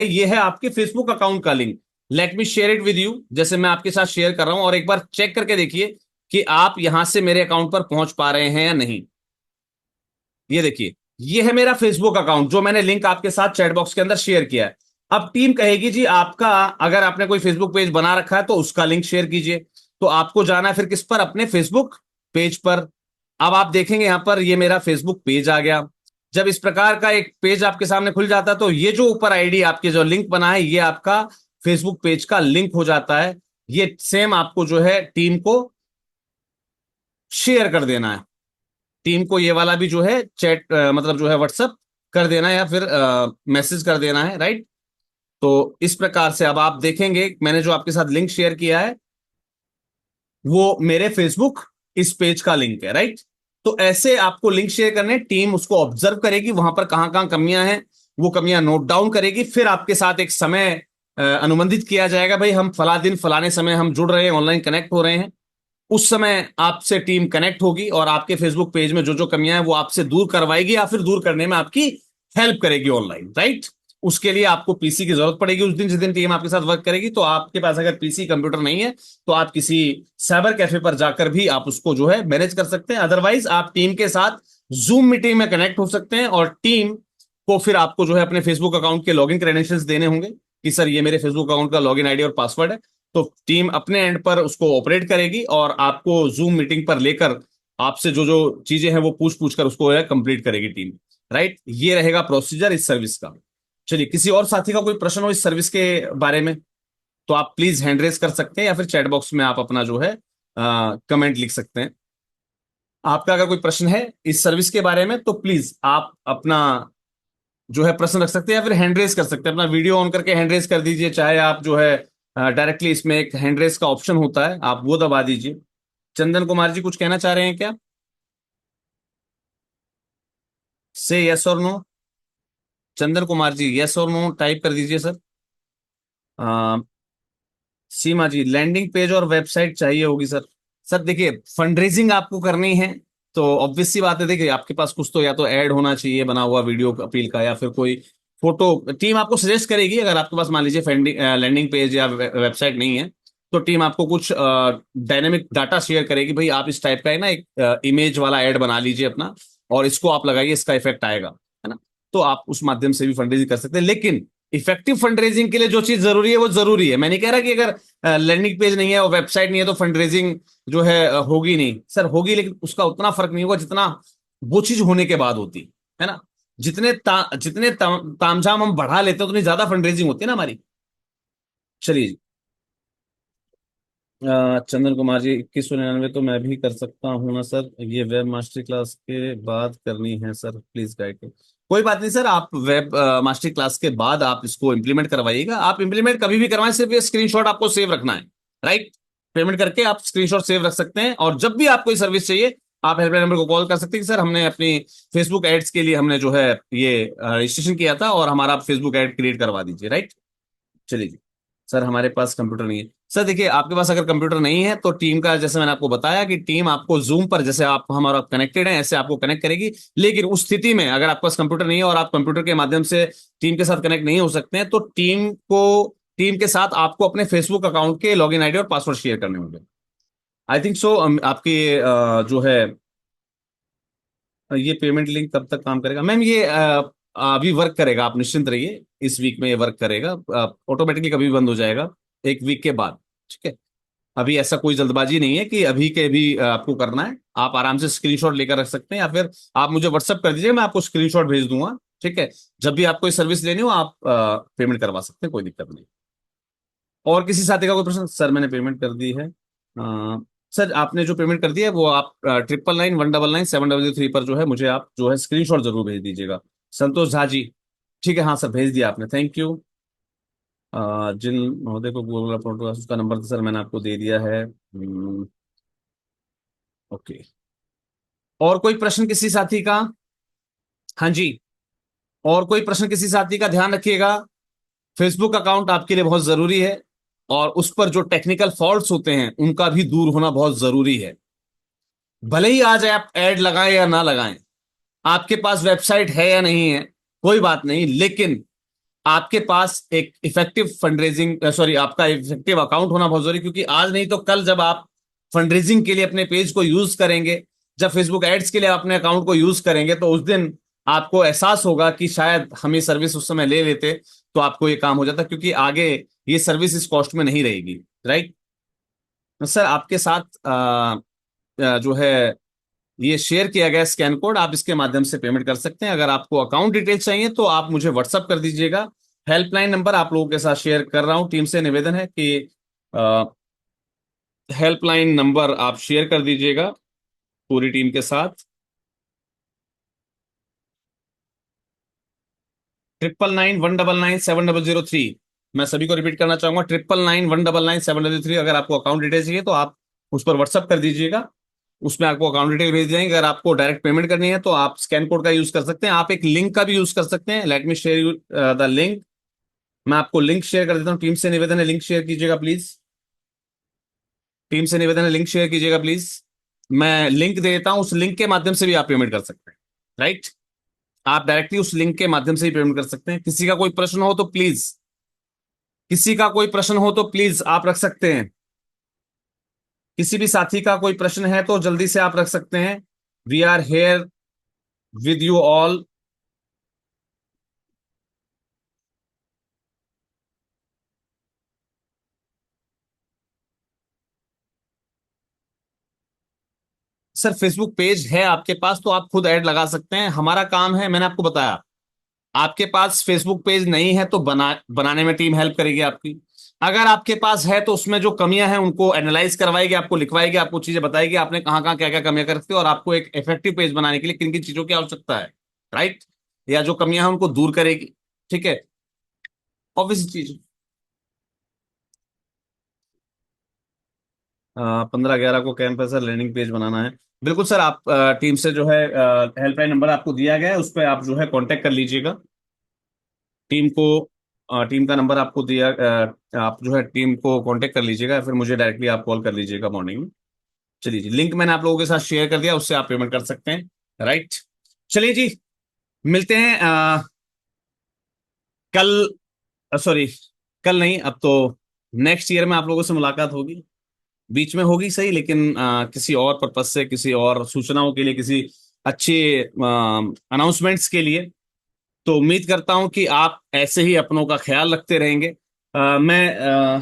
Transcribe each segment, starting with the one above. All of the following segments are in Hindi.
ये है आपके फेसबुक अकाउंट का link. Let me share it with you, जैसे मैं आपके साथ शेयर कर रहा हूं, और एक बार चेक करके देखिए कि आप यहां से मेरे अकाउंट पर पहुंच पा रहे हैं या नहीं। ये देखिए, ये है मेरा फेसबुक अकाउंट जो मैंने लिंक आपके साथ चैट बॉक्स के अंदर शेयर किया है। अब टीम कहेगी जी आपका, अगर आपने कोई फेसबुक पेज बना रखा है तो उसका लिंक शेयर कीजिए। तो आपको जाना है फिर किस पर, अपने फेसबुक पेज पर। अब आप देखेंगे यहां पर ये मेरा फेसबुक पेज आ गया। जब इस प्रकार का एक पेज आपके सामने खुल जाता है तो ये जो ऊपर आईडी आपके जो लिंक बना है ये आपका फेसबुक पेज का लिंक हो जाता है। ये सेम आपको जो है टीम को शेयर कर देना है। टीम को ये वाला भी जो है चैट मतलब जो है व्हाट्सअप कर देना है, या फिर मैसेज कर देना है, राइट। तो इस प्रकार से अब आप देखेंगे मैंने जो आपके साथ लिंक शेयर किया है वो मेरे फेसबुक इस पेज का लिंक है, राइट। तो ऐसे आपको लिंक शेयर करने, टीम उसको ऑब्जर्व करेगी, वहां पर कहां कहां कमियां हैं वो कमियां नोट डाउन करेगी, फिर आपके साथ एक समय अनुबंधित किया जाएगा, भाई हम फला दिन फलाने समय हम जुड़ रहे हैं, ऑनलाइन कनेक्ट हो रहे हैं। उस समय आपसे टीम कनेक्ट होगी और आपके फेसबुक पेज में जो जो कमियां हैं वो आपसे दूर करवाएगी, या फिर दूर करने में आपकी हेल्प करेगी ऑनलाइन, राइट। उसके लिए आपको पीसी की जरूरत पड़ेगी उस दिन, जिस दिन टीम आपके साथ वर्क करेगी। तो आपके पास अगर पीसी कंप्यूटर नहीं है तो आप किसी साइबर कैफे पर जाकर भी आप उसको जो है मैनेज कर सकते हैं। अदरवाइज आप टीम के साथ जूम मीटिंग में कनेक्ट हो सकते हैं, और टीम को फिर आपको जो है अपने फेसबुक अकाउंट के लॉगिन क्रेडेंशियल्स देने होंगे कि सर ये मेरे फेसबुक अकाउंट का लॉगिन आईडी और पासवर्ड है। तो टीम अपने एंड पर उसको ऑपरेट करेगी और आपको जूम मीटिंग पर लेकर आपसे जो जो चीजें हैं वो पूछ पूछ कर उसको कंप्लीट करेगी टीम, राइट। ये रहेगा प्रोसीजर इस सर्विस का। चलिए, किसी और साथी का कोई प्रश्न हो इस सर्विस के बारे में तो आप प्लीज हैंड रेज कर सकते हैं, या फिर चैट बॉक्स में आप अपना जो है कमेंट लिख सकते हैं। आपका अगर कोई प्रश्न है इस सर्विस के बारे में तो प्लीज आप अपना जो है प्रश्न रख सकते हैं, या फिर हैंड रेज कर सकते हैं। अपना वीडियो ऑन करके हैंड रेज कर दीजिए, चाहे आप जो है डायरेक्टली इसमें एक हैंड रेज का ऑप्शन होता है आप वो दबा दीजिए। चंदन कुमार जी कुछ कहना चाह रहे हैं क्या? से यस और नो। चंदन कुमार जी यस और नो टाइप कर दीजिए सर। अ, सीमा जी, लैंडिंग पेज और वेबसाइट चाहिए होगी सर। सर देखिए, फंड रेजिंग आपको करनी है तो ऑब्वियस सी बात है, देखिए आपके पास कुछ तो या तो ऐड होना चाहिए बना हुआ वीडियो अपील का, या फिर कोई फोटो। टीम आपको सजेस्ट करेगी, अगर आपके पास मान लीजिए लैंडिंग पेज या वेबसाइट नहीं है तो टीम आपको कुछ डायनेमिक डाटा शेयर करेगी, भाई आप इस टाइप का है ना एक इमेज वाला ऐड बना लीजिए अपना, और इसको आप लगाइए, इसका इफेक्ट आएगा, है ना। तो आप उस माध्यम से भी फंड रेजिंग कर सकते हैं। लेकिन इफेक्टिव फंड रेजिंग के लिए जो चीज जरूरी है वो जरूरी है। मैं नहीं कह रहा कि अगर लैंडिंग पेज नहीं है और वेबसाइट नहीं है तो फंड रेजिंग जो है होगी नहीं। सर होगी, लेकिन उसका उतना फर्क नहीं होगा जितना वो चीज होने के बाद होती है ना। जितने तामझाम हम बढ़ा लेते हैं उतनी ज्यादा फंड रेजिंग होती है ना हमारी। चलिए जी। चंदन कुमार जी, 2199 तो मैं भी कर सकता हूँ ना सर, ये वेब मास्टर क्लास के बाद करनी है सर, प्लीज गाइड करें। कोई बात नहीं सर, आप वेब मास्टर क्लास के बाद आप इसको इम्प्लीमेंट करवाइएगा। आप इम्प्लीमेंट कभी भी करवाएं, सिर्फ ये स्क्रीनशॉट आपको सेव रखना है, राइट। पेमेंट करके आप स्क्रीनशॉट सेव रख सकते हैं, और जब भी आपको कोई सर्विस चाहिए आप हेल्पलाइन नंबर को कॉल कर सकते हैं कि सर हमने अपनी फेसबुक एड्स के लिए हमने जो है ये रजिस्ट्रेशन किया था और हमारा फेसबुक एड क्रिएट करवा दीजिए, राइट। चलिए जी। सर हमारे पास कंप्यूटर नहीं है। सर देखिए, आपके पास अगर कंप्यूटर नहीं है तो टीम का, जैसे मैंने आपको बताया कि टीम आपको जूम पर, जैसे आप हमारा कनेक्टेड है ऐसे आपको कनेक्ट करेगी। लेकिन उस स्थिति में अगर आपके पास कंप्यूटर नहीं है और आप कंप्यूटर के माध्यम से टीम के साथ कनेक्ट नहीं हो सकते हैं तो टीम के साथ आपको अपने फेसबुक अकाउंट के लॉगिन आईडी और पासवर्ड शेयर करने होंगे। I think so. आपकी जो है ये पेमेंट लिंक कब तक काम करेगा मैम? ये अभी वर्क करेगा, आप निश्चिंत रहिए, इस वीक में ये वर्क करेगा। ऑटोमेटिकली कभी भी बंद हो जाएगा एक वीक के बाद, ठीक है। अभी ऐसा कोई जल्दबाजी नहीं है कि अभी के भी आपको करना है। आप आराम से स्क्रीनशॉट लेकर रख सकते हैं, या फिर आप मुझे व्हाट्सअप कर दीजिए, मैं आपको स्क्रीनशॉट भेज दूंगा, ठीक है। जब भी आपको सर्विस लेनी हो आप पेमेंट करवा सकते हैं, कोई दिक्कत नहीं। और किसी साथी का कोई प्रश्न? सर मैंने पेमेंट कर दी है। सर आपने जो पेमेंट कर दिया है वो आप 99119700 3 पर जो है मुझे आप जो है स्क्रीनशॉट जरूर भेज दीजिएगा। संतोष झा जी, ठीक है, हाँ सर भेज दिया आपने, थैंक यू। जिन महोदय को गूगल अपलोड उसका नंबर तो सर मैंने आपको दे दिया है। ओके। और कोई प्रश्न किसी साथी का? हाँ जी। और कोई प्रश्न किसी साथी का? ध्यान रखिएगा, फेसबुक अकाउंट आपके लिए बहुत जरूरी है, और उस पर जो टेक्निकल फॉल्ट्स होते हैं उनका भी दूर होना बहुत जरूरी है। भले ही आज आप ऐड लगाएं या ना लगाएं, आपके पास वेबसाइट है या नहीं है कोई बात नहीं, लेकिन आपके पास एक इफेक्टिव फंडरेजिंग सॉरी आपका इफेक्टिव अकाउंट होना बहुत जरूरी, क्योंकि आज नहीं तो कल जब आप फंडरेजिंग के लिए अपने पेज को यूज करेंगे, जब फेसबुक एड्स के लिए अपने अकाउंट को यूज करेंगे, तो उस दिन आपको एहसास होगा कि शायद हम ये सर्विस उस समय ले लेते तो आपको ये काम हो जाता, क्योंकि आगे ये सर्विस इस कॉस्ट में नहीं रहेगी। राइट। सर आपके साथ जो है ये शेयर किया गया स्कैन कोड, आप इसके माध्यम से पेमेंट कर सकते हैं। अगर आपको अकाउंट डिटेल चाहिए तो आप मुझे व्हाट्सअप कर दीजिएगा। हेल्पलाइन नंबर आप लोगों के साथ शेयर कर रहा हूं। टीम से निवेदन है कि हेल्पलाइन नंबर आप शेयर कर दीजिएगा पूरी टीम के साथ। 9991997003। मैं सभी को रिपीट करना चाहूंगा, 9991997003। अगर आपको अकाउंट डिटेल चाहिए तो आप उस पर व्हाट्सअप कर दीजिएगा, उसमें आपको अकाउंट डिटेल भेज देंगे। अगर आपको डायरेक्ट पेमेंट करनी है तो आप स्कैन कोड का यूज कर सकते हैं, आप एक लिंक का भी यूज कर सकते हैं। Let me share you the link. मैं आपको लिंक शेयर कर देता हूँ। टीम से निवेदन है लिंक शेयर कीजिएगा प्लीज। टीम से निवेदन है लिंक शेयर कीजिएगा प्लीज। मैं लिंक दे देता हूँ, उस लिंक के माध्यम से भी आप पेमेंट कर सकते हैं। राइट। आप डायरेक्टली उस लिंक के माध्यम से ही पेमेंट कर सकते हैं। किसी का कोई प्रश्न हो तो प्लीज, किसी का कोई प्रश्न हो तो प्लीज आप रख सकते हैं। किसी भी साथी का कोई प्रश्न है तो जल्दी से आप रख सकते हैं। We are here with you all. Sir Facebook page है आपके पास तो आप खुद ऐड लगा सकते हैं। हमारा काम है, मैंने आपको बताया, आपके पास फेसबुक पेज नहीं है तो बनाने में टीम हेल्प करेगी आपकी। अगर आपके पास है तो उसमें जो कमियां हैं उनको एनालाइज करवाएगी, आपको लिखवाएगी, आपको चीजें बताएगी आपने कहाँ कहाँ क्या क्या कमियां कर सकते हो, और आपको एक इफेक्टिव पेज बनाने के लिए किन किन चीजों की आवश्यकता है। राइट। या जो कमियां हैं उनको दूर करेगी। ठीक है। ऑब्वियस चीज। 15/11 को कैंपस है, लैंडिंग पेज बनाना है। बिल्कुल सर, आप टीम से जो है हेल्पलाइन नंबर आपको दिया गया है, उस पर आप जो है कांटेक्ट कर लीजिएगा। टीम को टीम का नंबर आपको दिया, आप जो है टीम को कांटेक्ट कर लीजिएगा, फिर मुझे डायरेक्टली आप कॉल कर लीजिएगा मॉर्निंग में। चलिए जी, लिंक मैंने आप लोगों के साथ शेयर कर दिया, उससे आप पेमेंट कर सकते हैं। राइट। चलिए जी, मिलते हैं कल। सॉरी, कल नहीं, अब तो नेक्स्ट ईयर में आप लोगों से मुलाकात होगी। बीच में होगी सही, लेकिन किसी और पर्पज से, किसी और सूचनाओं के लिए, किसी अच्छे अनाउंसमेंट्स के लिए। तो उम्मीद करता हूं कि आप ऐसे ही अपनों का ख्याल रखते रहेंगे। मैं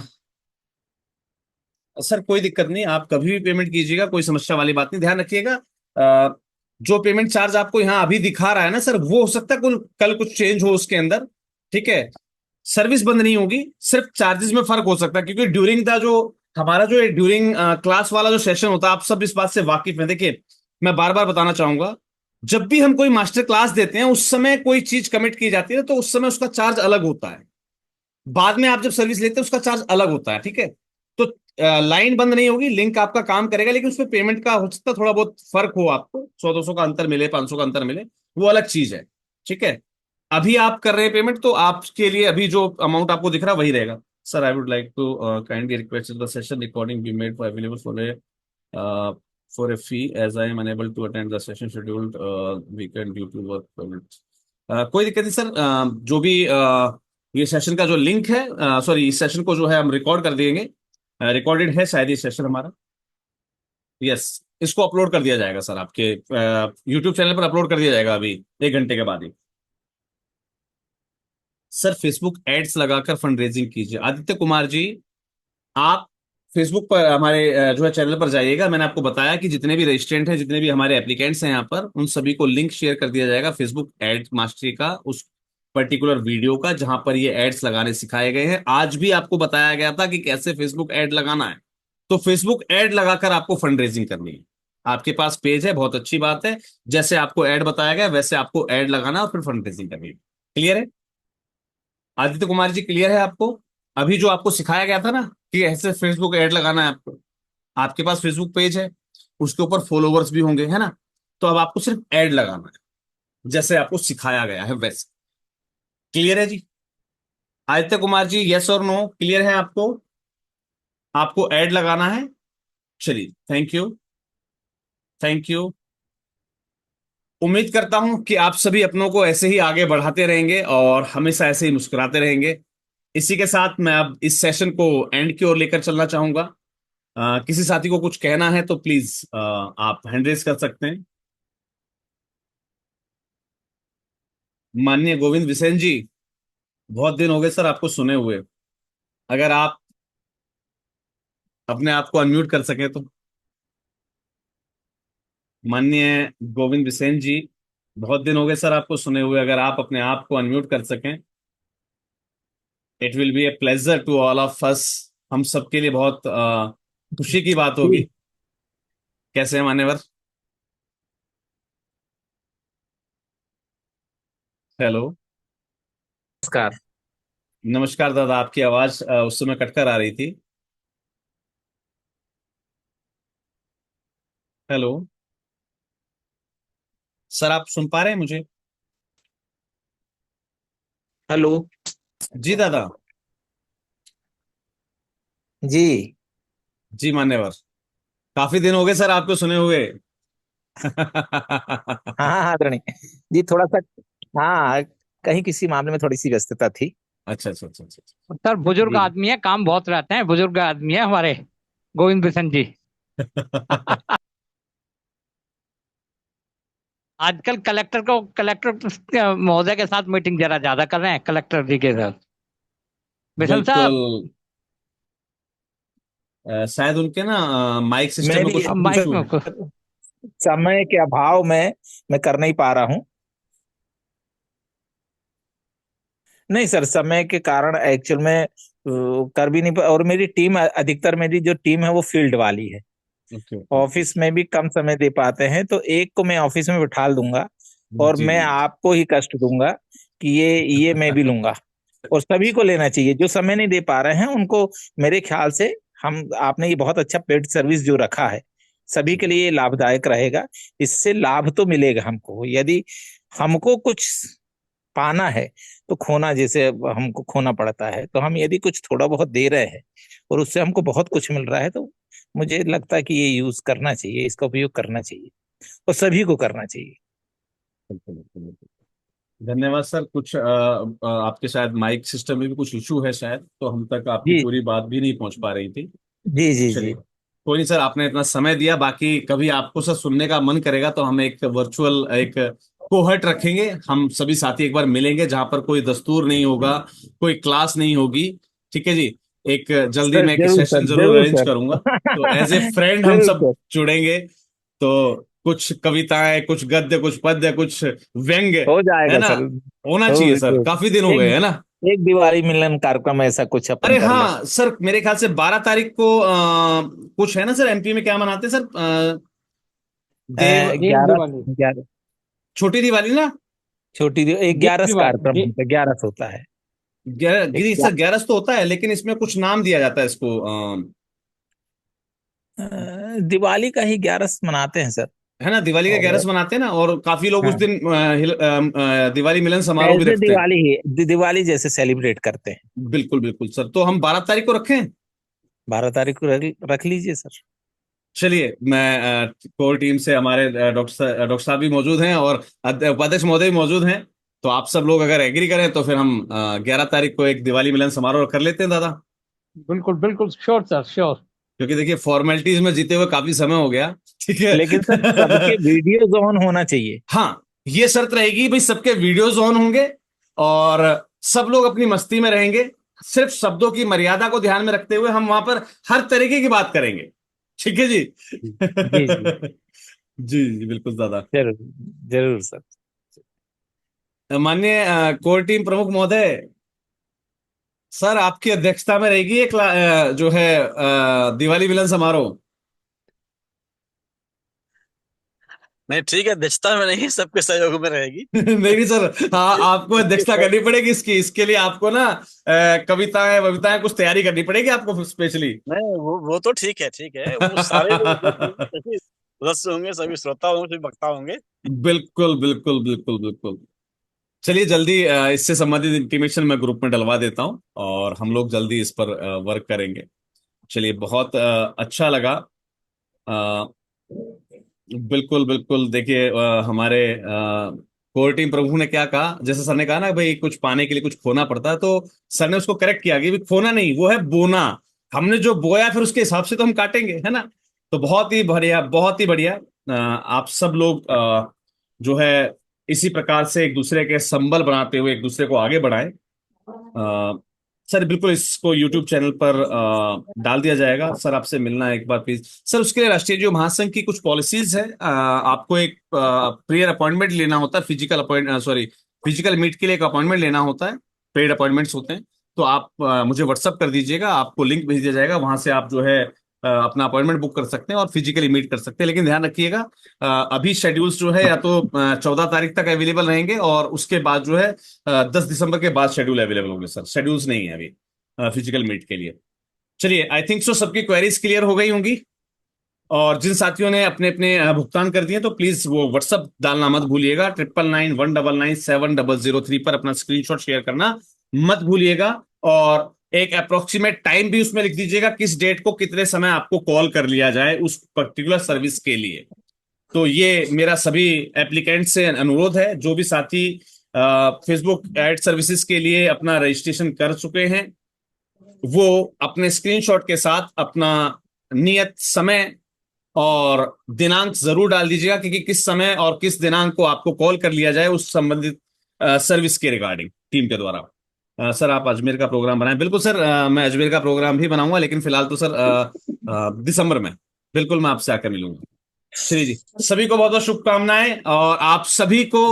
सर कोई दिक्कत नहीं, आप कभी भी पेमेंट कीजिएगा, कोई समस्या वाली बात नहीं। ध्यान रखिएगा, जो पेमेंट चार्ज आपको यहाँ अभी दिखा रहा है ना सर, वो हो सकता है कल कुछ चेंज हो उसके अंदर। ठीक है। सर्विस बंद नहीं होगी, सिर्फ चार्जेस में फर्क हो सकता है, क्योंकि ड्यूरिंग द जो हमारा जो ड्यूरिंग क्लास वाला जो सेशन होता है, आप सब इस बात से वाकिफ हैं। देखिए, मैं बार बार बताना चाहूंगा, जब भी हम कोई मास्टर क्लास देते हैं उस समय कोई चीज कमिट की जाती है तो उस समय उसका चार्ज अलग होता है। बाद में आप जब सर्विस लेते हैं उसका चार्ज अलग होता है। ठीक है। तो लाइन बंद नहीं होगी, लिंक आपका काम करेगा, लेकिन उसमें पेमेंट का हो सकता है थोड़ा बहुत फर्क हो, आपको 100-200 का अंतर मिले, 500 का अंतर मिले, वो अलग चीज है। ठीक है। अभी आप कर रहे हैं पेमेंट तो आपके लिए अभी जो अमाउंट आपको दिख रहा है वही रहेगा। Sir I would like to kindly request the session recording be made for available for a fee as I am unable to attend the session scheduled weekend due to work permit. कोई दिक्कत नहीं सर, जो भी ये सेशन का जो लिंक है, सॉरी इस सेशन को जो है हम रिकॉर्ड कर देंगे। रिकॉर्डेड है शायद ये सेशन हमारा। यस। इसको अपलोड कर दिया जाएगा सर, आपके यूट्यूब चैनल पर अपलोड कर दिया जाएगा अभी 1 घंटे के बाद ही। सर फेसबुक एड्स लगाकर फंड रेजिंग कीजिए। आदित्य कुमार जी, आप फेसबुक पर हमारे जो है चैनल पर जाइएगा। मैंने आपको बताया कि जितने भी रजिस्ट्रेंट हैं, जितने भी हमारे एप्लीकेंट्स हैं यहाँ पर, उन सभी को लिंक शेयर कर दिया जाएगा फेसबुक एड मास्टरी का, उस पर्टिकुलर वीडियो का जहां पर ये एड्स लगाने सिखाए गए हैं। आज भी आपको बताया गया था कि कैसे फेसबुक एड लगाना है। तो फेसबुक एड लगाकर आपको फंड रेजिंग करनी है। आपके पास पेज है, बहुत अच्छी बात है। जैसे आपको एड बताया गया वैसे आपको एड लगाना और फिर फंड रेजिंग करनी है। क्लियर है आदित्य कुमार जी? क्लियर है आपको? अभी जो आपको सिखाया गया था ना कि ऐसे फेसबुक ऐड लगाना है आपको, आपके पास फेसबुक पेज है, उसके ऊपर फॉलोवर्स भी होंगे, है ना? तो अब आपको सिर्फ ऐड लगाना है, जैसे आपको सिखाया गया है वैसे। क्लियर है जी? आदित्य कुमार जी, यस और नो क्लियर है आपको? आपको ऐड लगाना है। चलिए, थैंक यू। Thank you. उम्मीद करता हूं कि आप सभी अपनों को ऐसे ही आगे बढ़ाते रहेंगे और हमेशा ऐसे ही मुस्कुराते रहेंगे। इसी के साथ मैं अब इस सेशन को एंड की ओर लेकर चलना चाहूंगा। किसी साथी को कुछ कहना है तो प्लीज आप हैंड रेज कर सकते हैं। माननीय गोविंद बिसेन जी, बहुत दिन हो गए सर आपको सुने हुए। अगर आप अपने आप को अनम्यूट कर सकें तो। माननीय गोविंद बिसेन जी, बहुत दिन हो गए सर आपको सुने हुए, अगर आप अपने आप को अनम्यूट कर सकें। It will be a pleasure to all of us. हम सबके लिए बहुत खुशी की बात जी। होगी। कैसे हैं मान्यवर? हेलो। नमस्कार। नमस्कार दादा, आपकी आवाज उस समय कटकर आ रही थी। हेलो। सर आप सुन पा रहे हैं मुझे? हेलो। जी दादा। जी। जी मान्यवर, काफी दिन हो गए सर आपको सुने हुए। हाँ हाँ हाँ आदरणीय जी, थोड़ा सा। हाँ, कहीं किसी मामले में थोड़ी सी व्यस्तता थी। अच्छा अच्छा अच्छा अच्छा सर बुजुर्ग जी। आदमी है, काम बहुत रहते हैं, बुजुर्ग आदमी है हमारे गोविंद बिशन जी। अच्छा। आजकल कलेक्टर महोदय के साथ मीटिंग जरा ज्यादा कर रहे हैं, कलेक्टर जी के साथ। बिशन बिल्कुल। साहब। शायद उनके ना माइक सिस्टम में मेरी कुछ अब माइक इशू में है। समय के अभाव में मैं कर नहीं पा रहा हूँ। नहीं सर, समय के कारण एक्चुअल में कर भी नहीं पा, और मेरी टीम अधिकतर मेरी जो टीम है वो फील्ड वाली है। Okay okay okay. ऑफिस में भी कम समय दे पाते हैं, तो एक को मैं ऑफिस में बिठा दूंगा और जी मैं जी। आपको ही कष्ट दूंगा कि ये मैं भी लूंगा। और सभी को लेना चाहिए जो समय नहीं दे पा रहे हैं उनको। मेरे ख्याल से हम आपने ये बहुत अच्छा पेड सर्विस जो रखा है, सभी जी के लिए लाभदायक रहेगा। इससे लाभ तो मिलेगा हमको। यदि हमको कुछ पाना है तो खोना, जैसे अब हमको खोना पड़ता है, तो हम यदि कुछ थोड़ा बहुत दे रहे हैं और उससे हमको बहुत कुछ मिल रहा है, तो मुझे लगता है कि ये यूज करना चाहिए, इसका उपयोग करना चाहिए और सभी को करना चाहिए। बिल्कुल बिल्कुल बिल्कुल। धन्यवाद सर। कुछ आपके शायद माइक सिस्टम में भी कुछ इशू है शायद, तो हम तक आपकी जी पूरी बात भी नहीं पहुंच पा रही थी। जी जी चलिए, जी। कोई नहीं सर, आपने इतना समय दिया। बाकी कभी आपको सर सुनने का मन करेगा तो हम एक वर्चुअल एक कोहर्ट रखेंगे, हम सभी साथी एक बार मिलेंगे जहां पर कोई दस्तूर नहीं होगा, कोई क्लास नहीं होगी। ठीक है जी। एक जल्दी सर मैं एक जरूर सेशन सर, जरूर जरूर अरेंज सर। करूंगा, तो एज ए फ्रेंड हम जरूर सब सर। जुड़ेंगे। तो कुछ कविताएं, कुछ गद्य, कुछ पद्य, कुछ व्यंग्य, हो है जाएगा ना? सर। होना हो चाहिए सर, जरूर। काफी दिन हो गए, एक है ना? एक दिवाली मिलन कार्यक्रम ऐसा कुछ अपन अरे कर लें। हाँ सर, मेरे ख्याल से 12 तारीख को कुछ है ना सर, एमपी में क्या मनाते हैं सर? देव, देव 11। दिवाली। 11। छोटी दिवाली ना? एक देव 11 दिवाली कार्यक्रम होता है, 11 होता है। एक गिरी सर, 11 तो होता है लेकिन इसमें कुछ नाम दिया जाता है इसको। दिवाली का ही 11 मनाते हैं सर। है ना, दिवाली का और 11 मनाते हैं ना, और काफी लोग उस हाँ, दिन दिवाली मिलन समारोह भी ऐसे रखते हैं। दिवाली ही दिवाली जैसे सेलिब्रेट करते हैं। बिल्कुल बिल्कुल सर, तो हम 12 तारीख को रखें। 12 तारीख को रख लीजिए सर। चलिए, मैं कोर टीम से हमारे डॉक्टर साहब भी मौजूद हैं और उपाध्यक्ष महोदय भी मौजूद हैं। तो आप सब लोग अगर एग्री करें तो फिर हम 11 तारीख को एक दिवाली मिलन समारोह कर लेते हैं दादा। बिल्कुल बिल्कुल, श्योर सर, श्योर। क्योंकि देखिए, फॉर्मेलिटीज में जीते हुए काफी समय हो गया। ठीक है। लेकिन सर सबके वीडियोज ऑन होना चाहिए। हाँ, ये शर्त रहेगी भाई, सबके वीडियोज ऑन होंगे और सब लोग अपनी मस्ती में रहेंगे। सिर्फ शब्दों की मर्यादा को ध्यान में रखते हुए हम वहां पर हर तरीके की बात करेंगे। ठीक है जी। जी जी। जी जी बिल्कुल दादा। जरूर। जरूर सर। माननीय कोर टीम प्रमुख महोदय, सर आपकी अध्यक्षता में रहेगी एक जो है दिवाली मिलन समारोह। नहीं, ठीक है, दक्षता में नहीं, सबके सहयोग में रहेगी। नहीं सर, हाँ आपको सबके अध्यक्षता सह- करनी पड़ेगी इसकी। इसके लिए आपको ना कविताएं वविताएं कुछ तैयारी करनी पड़ेगी आपको स्पेशली। नहीं, वो तो ठीक है, ठीक है, वो सारे लोग उपस्थित होंगे, सभी सदस्य होंगे, सभी श्रोता होंगे, सभी वक्ता होंगे। बिल्कुल बिल्कुल बिल्कुल बिल्कुल। चलिए जल्दी इससे संबंधित इंटीमेशन मैं ग्रुप में डलवा देता हूँ और हम लोग जल्दी इस पर वर्क करेंगे। चलिए, बहुत अच्छा लगा। अ, बिल्कुल बिल्कुल। देखिए हमारे कोर टीम प्रभु ने क्या कहा, जैसे सर ने कहा ना भाई कुछ पाने के लिए कुछ खोना पड़ता है, तो सर ने उसको करेक्ट किया कि भी खोना नहीं, वो है बोना। हमने जो बोया फिर उसके हिसाब से तो हम काटेंगे, है ना। तो बहुत ही बढ़िया, बहुत ही बढ़िया। आप सब लोग जो है इसी प्रकार से एक दूसरे के संबल बनाते हुए एक दूसरे को आगे बढ़ाएं। सर बिल्कुल इसको यूट्यूब चैनल पर डाल दिया जाएगा। सर आपसे मिलना है एक बार प्लीज। सर उसके लिए राष्ट्रीय जो महासंघ की कुछ पॉलिसीज है, आपको एक प्रेयर अपॉइंटमेंट लेना होता है, physical appoint sorry physical meet के लिए एक अपॉइंटमेंट लेना होता है, पेड अपॉइंटमेंट्स होते हैं। तो आप मुझे व्हाट्सअप कर दीजिएगा, आपको लिंक भेज दिया जाएगा, वहां से आप जो है अपना अपॉइंटमेंट बुक कर सकते हैं और फिजिकली मीट कर सकते हैं। लेकिन ध्यान रखिएगा अभी शेड्यूल्स जो है या तो 14 तारीख तक अवेलेबल रहेंगे और उसके बाद जो है 10 दिसंबर के बाद शेड्यूल अवेलेबल होंगे। सर शेड्यूल्स नहीं है अभी फिजिकल मीट के लिए। चलिए आई थिंक सो सबकी क्वेरीज क्लियर हो गई होंगी। और जिन साथियों ने अपने अपने भुगतान कर दिए तो प्लीज वो व्हाट्सअप डालना मत भूलिएगा, 9991997003 पर अपना स्क्रीनशॉट शेयर करना मत भूलिएगा। और एक अप्रोक्सीमेट टाइम भी उसमें लिख दीजिएगा, किस डेट को कितने समय आपको कॉल कर लिया जाए उस पर्टिकुलर सर्विस के लिए। तो ये मेरा सभी एप्लीकेंट से अनुरोध है, जो भी साथी फेसबुक एड सर्विसेज के लिए अपना रजिस्ट्रेशन कर चुके हैं वो अपने स्क्रीनशॉट के साथ अपना नियत समय और दिनांक जरूर डाल दीजिएगा, क्योंकि किस समय और किस दिनांक को आपको कॉल कर लिया जाए उस संबंधित सर्विस के रिगार्डिंग टीम के द्वारा। सर आप अजमेर का प्रोग्राम बनाएं। बिल्कुल सर, मैं अजमेर का प्रोग्राम भी बनाऊंगा, लेकिन फिलहाल तो सर दिसंबर में बिल्कुल मैं आपसे आकर मिलूंगा। श्री जी सभी को बहुत बहुत शुभकामनाएं। और आप सभी को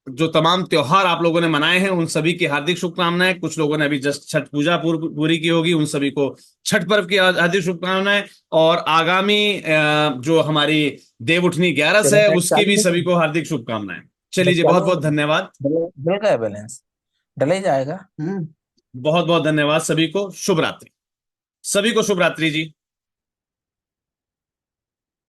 जो तमाम त्योहार आप लोगों ने मनाए हैं उन सभी की हार्दिक शुभकामनाएं। कुछ लोगों ने अभी जस्ट छठ पूजा पूरी की होगी, उन सभी को छठ पर्व की हार्दिक शुभकामनाएं। और आगामी जो हमारी देव उठनी 11 चलो है नेट उसकी भी चालू सभी है। को हार्दिक शुभकामनाएं। चलिए नेट जी बहुत चालू बहुत धन्यवाद। डल रहा है बैलेंस, डले जाएगा। बहुत बहुत धन्यवाद सभी को। शुभ रात्रि। सभी को शुभ रात्रि जी।